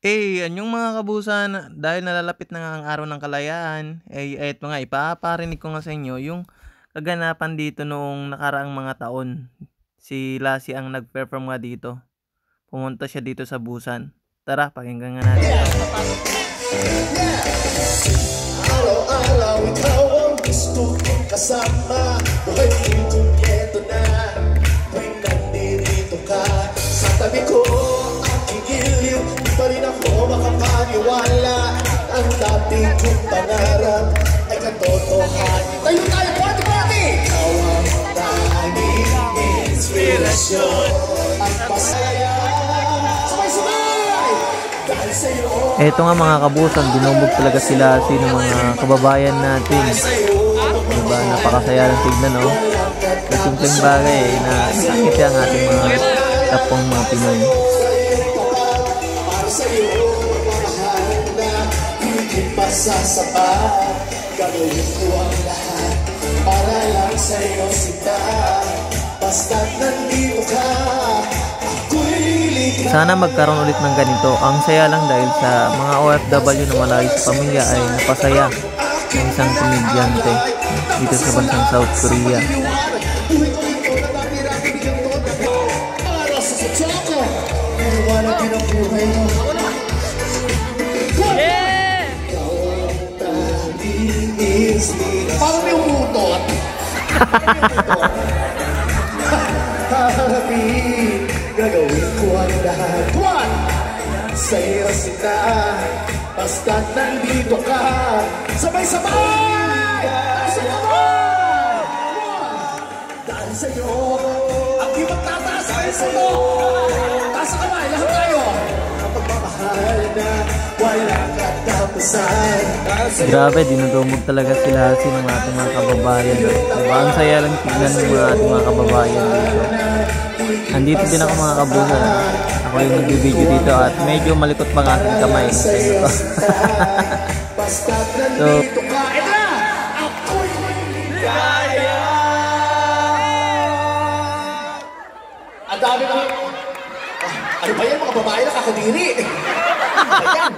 Yan yung mga kabusan dahil nalalapit na nga ang araw ng kalayaan, eto nga ipaparinig ko nga sa inyo yung kaganapan dito noong nakaraang mga taon. Si Lassie ang nag-perform nga dito. Pumunta siya dito sa Busan. Tara, pakinggan nga natin 'to. Araw-araw ikaw ang gusto kong kasama. Buhay ko'y kumpleto na tuwing nandito ka sa tabi ko. Aking iliw, di pa rin ako makapaniwala. Ang dati kong pangarap ay katotohanan. Tayo tayo, party party! Ikaw ang tanging inspirasyon. Ang pasaya sabay-sabay dahil sa'yo. Eto nga mga kabusan, dinumog talaga sila ng mga kababayan natin. Diba, napakasaya ng tignan, no? May simpleng bagay na nakakita ang ating mga kapwang mga Pinoy. Para sa'yo, mamahal na hindi pasasapa. Gagawin ko ang lahat para lang sa'yo sita. Basta't nandito ka, ako'y liligaya. Sana magkaroon ulit ng ganito. Ang saya lang dahil sa mga OFW na malayo sa pamilya ay napasaya ng isang komedyante dito sa bansang South Korea. Buhay ko ito na namirami bigyan ko na para sa satsako. Iniwanag din ang buhay mo. Parang may umutot. Harapin, gagawin ko ang lahat. Come on! Sa'yo sita, basta't nandito ka. Sabay-sabay! Sabay! Dahil sa'yo, ang di magtataas ay sa'yo. Taas ang kamay, lahat tayo. Ang pagmamahal na walang katapusan. Grabe, dinudumog talaga sila ng ating mga kababayan. Diba? Ang saya lang tignan ng mga ating mga kababayan dito. Nandito din ako mga kabusan. Ako yung nag-video dito at medyo malikot pa ang aking kamay. So, Ito na! Ako'y ligaya! Ang dami na... Ano ba yan mga babae na kakadiri? Ayan!